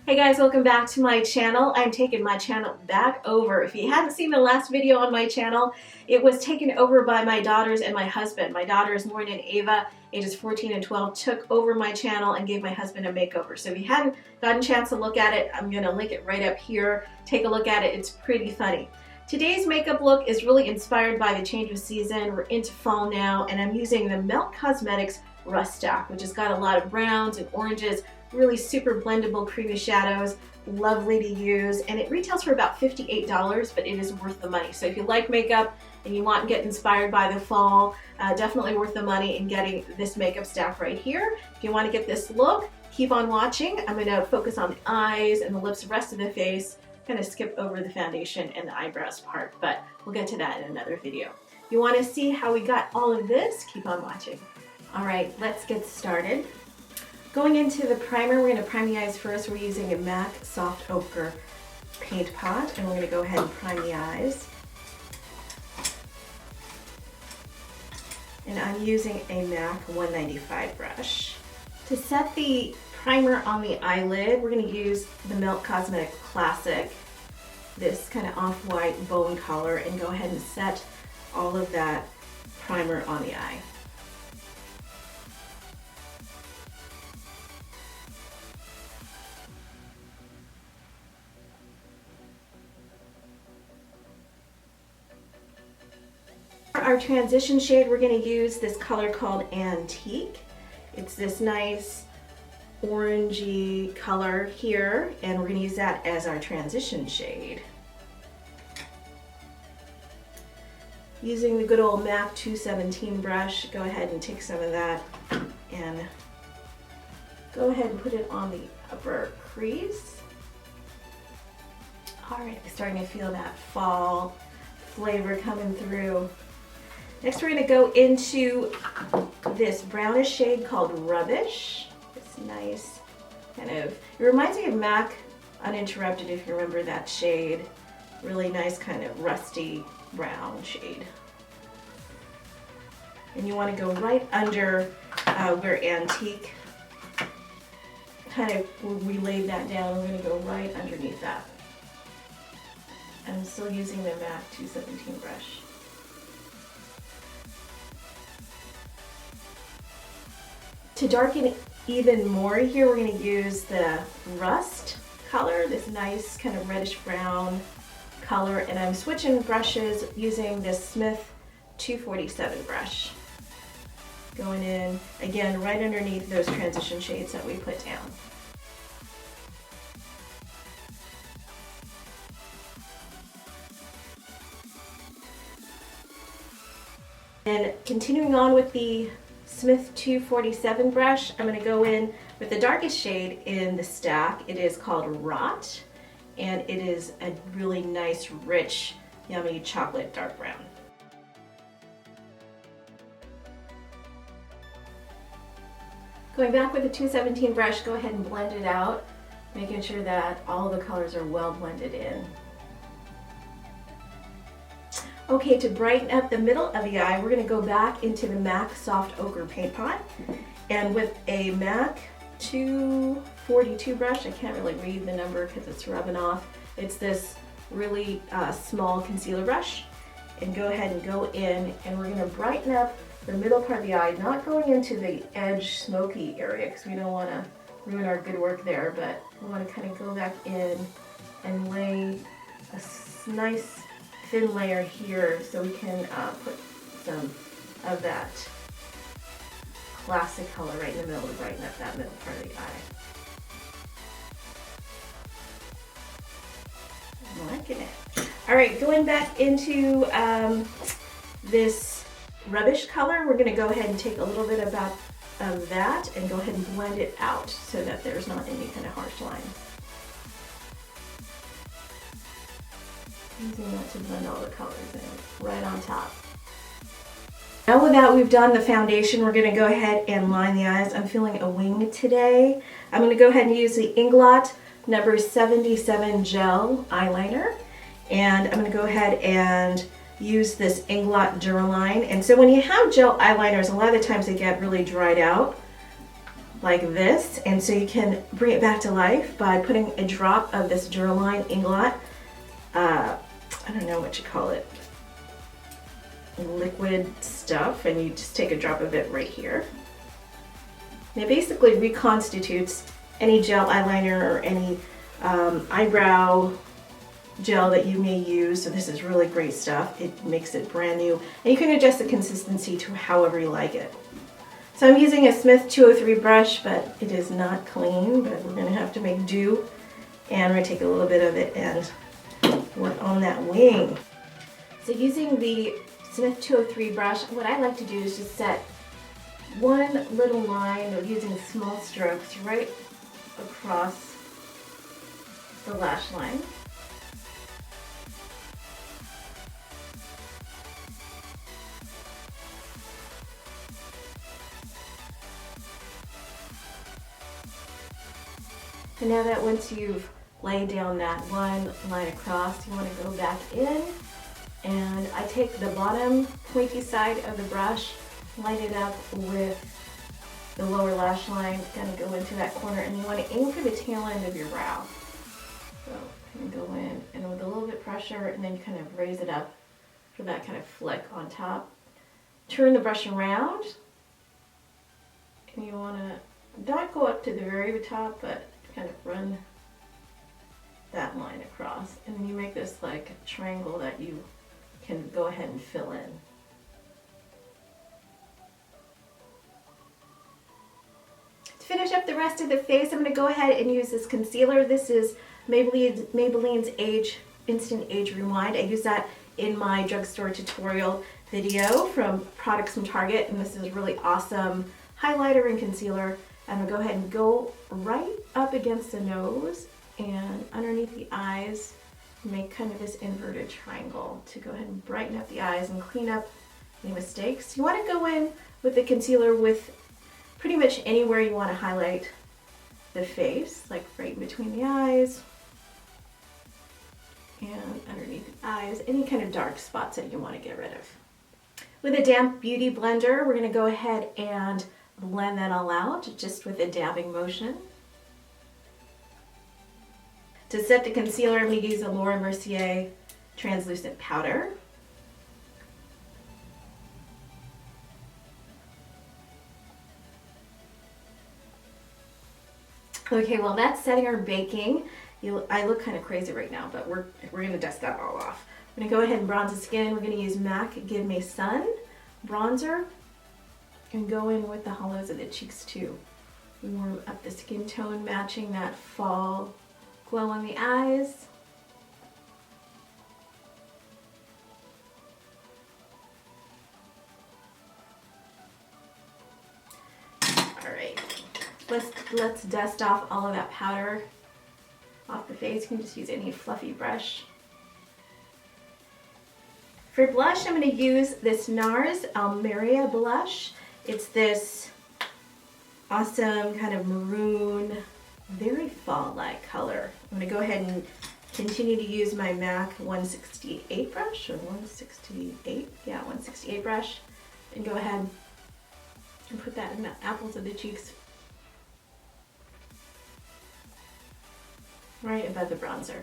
Hey guys, welcome back to my channel. I'm taking my channel back over. If you hadn't seen the last video on my channel, it was taken over by my daughters and my husband. My daughters, Lauren and Ava, ages 14 and 12, took over my channel and gave my husband a makeover. So if you hadn't gotten a chance to look at it, I'm going to link it right up here. Take a look at it. It's pretty funny. Today's makeup look is really inspired by the change of season. We're into fall now, and I'm using the Melt Cosmetics Rust Stack, which has got a lot of browns and oranges, really super blendable creamy shadows, lovely to use, and it retails for about $58, but it is worth the money. So if you like makeup and you want to get inspired by the fall, definitely worth the money in getting this makeup stack right here. If you want to get this look, keep on watching. I'm going to focus on the eyes and the lips, the rest of the face, kind of skip over the foundation and the eyebrows part, but we'll get to that in another video. If you want to see how we got all of this, keep on watching. All right, let's get started. Going into the primer, we're going to prime the eyes first. We're using a MAC Soft Ochre paint pot, and we're going to go ahead and prime the eyes. And I'm using a MAC 195 brush. To set the primer on the eyelid, we're going to use the Melt Cosmetics Classic, this kind of off-white bone color, and go ahead and set all of that primer on the eye. For our transition shade, we're going to use this color called Antique. It's this nice orangey color here, and we're going to use that as our transition shade. Using the good old MAC 217 brush, go ahead and take some of that and go ahead and put it on the upper crease. Alright, starting to feel that fall flavor coming through. Next we're going to go into this brownish shade called Rubbish. It's nice kind of, it reminds me of MAC Uninterrupted, if you remember that shade. Really nice kind of rusty brown shade. And you want to go right under where Antique, kind of where we laid that down, we're going to go right underneath that. I'm still using the MAC 217 brush. To darken even more here, we're going to use the Rust color, this nice kind of reddish brown color, and I'm switching brushes using this Smith 247 brush. Going in, again, right underneath those transition shades that we put down. And continuing on with the Smith 247 brush, I'm going to go in with the darkest shade in the stack. It is called Rot, and it is a really nice, rich, yummy chocolate dark brown. Going back with the 217 brush, go ahead and blend it out, making sure that all the colors are well blended in. Okay, to brighten up the middle of the eye, we're going to go back into the MAC Soft Ochre paint pot, and with a MAC 242 brush, I can't really read the number because it's rubbing off. It's this really small concealer brush, and go ahead and go in, and we're going to brighten up the middle part of the eye, not going into the edge smoky area because we don't want to ruin our good work there, but we want to kind of go back in and lay a nice thin layer here so we can put some of that classic color right in the middle to brighten up that middle part of the eye. I'm liking it. Alright, going back into this Rubbish color, we're going to go ahead and take a little bit of that and go ahead and blend it out so that there's not any kind of harsh lines. Using that to blend all the colors in, right on top. Now with that, we've done the foundation. We're going to go ahead and line the eyes. I'm feeling a wing today. I'm going to go ahead and use the Inglot number 77 gel eyeliner, and I'm going to go ahead and use this Inglot Duraline. And so when you have gel eyeliners, a lot of the times they get really dried out. like this, and so you can bring it back to life by putting a drop of this Duraline Inglot, I don't know what you call it, liquid stuff, and you just take a drop of it right here. And it basically reconstitutes any gel eyeliner or any eyebrow gel that you may use. So this is really great stuff. It makes it brand new, and you can adjust the consistency to however you like it. So I'm using a Smith 203 brush, but it is not clean, but we're going to have to make do. And we're going to take a little bit of it and work on that wing. So using the Smith 203 brush, what I like to do is just set one little line, or using small strokes right across the lash line. And now that once you've laid down that one line across, you want to go back in, and I take the bottom pointy side of the brush, line it up with the lower lash line, kind of go into that corner, and you want to aim for the tail end of your brow. So kind of go in, and with a little bit of pressure, and then you kind of raise it up for that kind of flick on top. Turn the brush around, and you want to not go up to the very top, but kind of run that line across, and then you make this like a triangle that you can go ahead and fill in. To finish up the rest of the face, I'm going to go ahead and use this concealer. This is Maybelline's Instant Age Rewind. I use that in my drugstore tutorial video from products from Target, and this is a really awesome highlighter and concealer. I'm going to go ahead and go right up against the nose and underneath the eyes, make kind of this inverted triangle to go ahead and brighten up the eyes and clean up any mistakes. You want to go in with the concealer with pretty much anywhere you want to highlight the face, like right in between the eyes and underneath the eyes, any kind of dark spots that you want to get rid of. With a damp beauty blender, we're going to go ahead and blend that all out just with a dabbing motion. To set the concealer, I'm going to use a Laura Mercier translucent powder. Okay, well that's setting our baking. I look kind of crazy right now, but we're going to dust that all off. I'm going to go ahead and bronze the skin. We're going to use MAC Give Me Sun bronzer. And go in with the hollows of the cheeks to warm up the skin tone, matching that fall glow on the eyes. All right, let's dust off all of that powder off the face. You can just use any fluffy brush. For blush, I'm going to use this NARS Almeria blush. It's this awesome kind of maroon, very fall-like color. I'm going to go ahead and continue to use my MAC 168 brush, or 168, yeah, 168 brush, and go ahead and put that in the apples of the cheeks, right above the bronzer.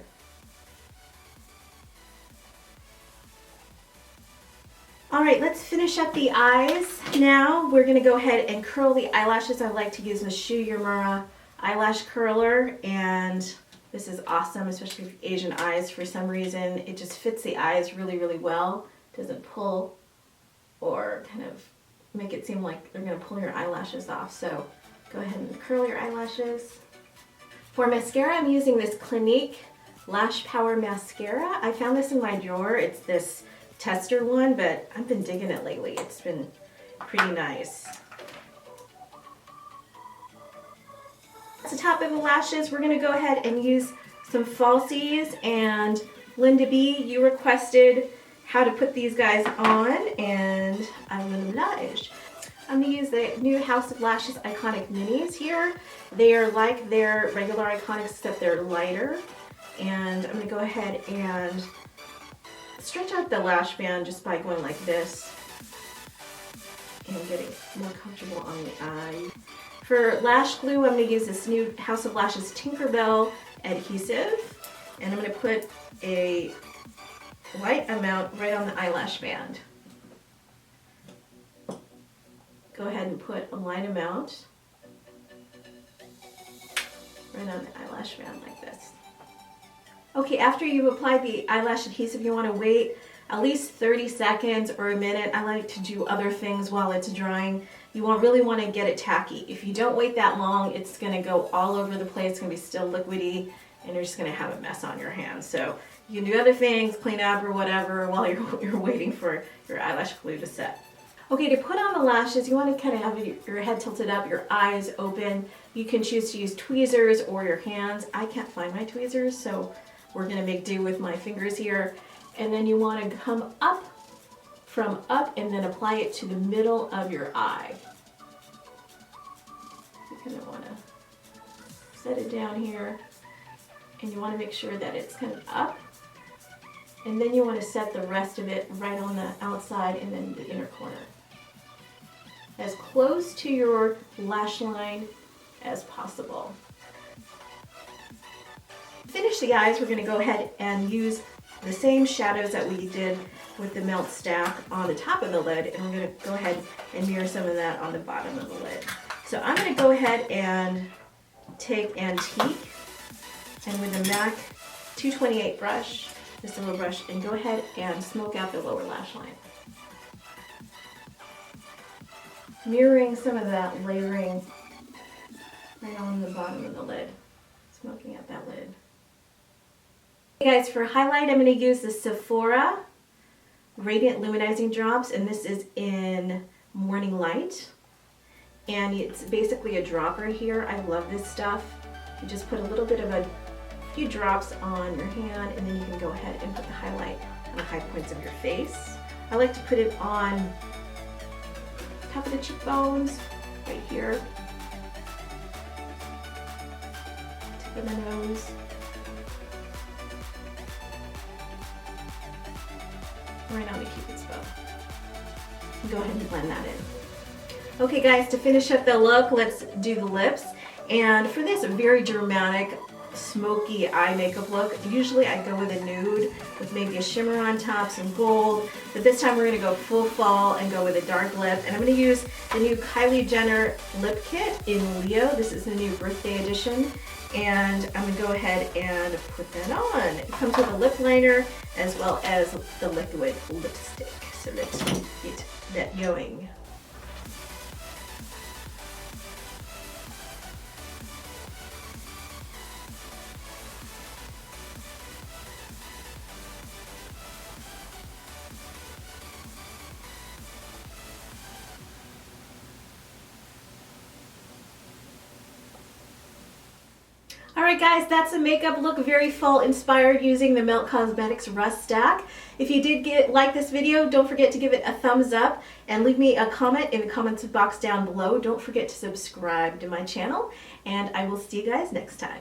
All right, let's finish up the eyes. Now we're gonna go ahead and curl the eyelashes. I like to use the Shu Uemura eyelash curler, and this is awesome, especially for Asian eyes. For some reason, it just fits the eyes really, really well. It doesn't pull or kind of make it seem like they're gonna pull your eyelashes off. So go ahead and curl your eyelashes. For mascara, I'm using this Clinique Lash Power Mascara. I found this in my drawer. It's this tester one, but I've been digging it lately. It's been pretty nice. At the top of the lashes, we're going to go ahead and use some falsies, and Linda B, you requested how to put these guys on, and I will oblige. I'm going to use the new House of Lashes Iconic Minis here. They are like their regular Iconics, except they're lighter. And I'm going to go ahead and stretch out the lash band just by going like this and getting more comfortable on the eye. For lash glue, I'm going to use this new House of Lashes Tinkerbell adhesive, and I'm going to put a light amount right on the eyelash band. Go ahead and put a light amount right on the eyelash band like this. Okay, after you've applied the eyelash adhesive, you want to wait at least 30 seconds or a minute. I like to do other things while it's drying. You won't really want to get it tacky. If you don't wait that long, it's going to go all over the place. It's going to be still liquidy, and you're just going to have a mess on your hands. So you can do other things, clean up or whatever, while you're waiting for your eyelash glue to set. Okay, to put on the lashes, you want to kind of have your head tilted up, your eyes open. You can choose to use tweezers or your hands. I can't find my tweezers, so we're going to make do with my fingers here. And then you want to come up from up and then apply it to the middle of your eye. You kind of want to set it down here, and you want to make sure that it's kind of up. And then you want to set the rest of it right on the outside and then the inner corner, as close to your lash line as possible. To finish the eyes, we're going to go ahead and use the same shadows that we did with the Melt Stack on the top of the lid, and we're going to go ahead and mirror some of that on the bottom of the lid. So I'm going to go ahead and take Antique, and with the MAC 228 brush, this little brush, and go ahead and smoke out the lower lash line. Mirroring some of that layering right on the bottom of the lid, smoking out that lid. Okay guys, for highlight, I'm going to use the Sephora Radiant Luminizing Drops, and this is in Morning Light. And it's basically a dropper here. I love this stuff. You just put a little bit of a few drops on your hand, and then you can go ahead and put the highlight on the high points of your face. I like to put it on top of the cheekbones, right here, tip of the nose. Right on the Cupid's bow. Go ahead and blend that in. Okay guys, to finish up the look, let's do the lips. And for this very dramatic, smoky eye makeup look, usually I go with a nude with maybe a shimmer on top, some gold, but this time we're going to go full fall and go with a dark lip. And I'm going to use the new Kylie Jenner lip kit in Leo. This is the new birthday edition, and I'm going to go ahead and put that on. It comes with a lip liner as well as the liquid lipstick, so let's get that going. Alright guys, that's a makeup look, very fall inspired, using the Melt Cosmetics Rust Stack. If you did like this video, don't forget to give it a thumbs up and leave me a comment in the comments box down below. Don't forget to subscribe to my channel, and I will see you guys next time.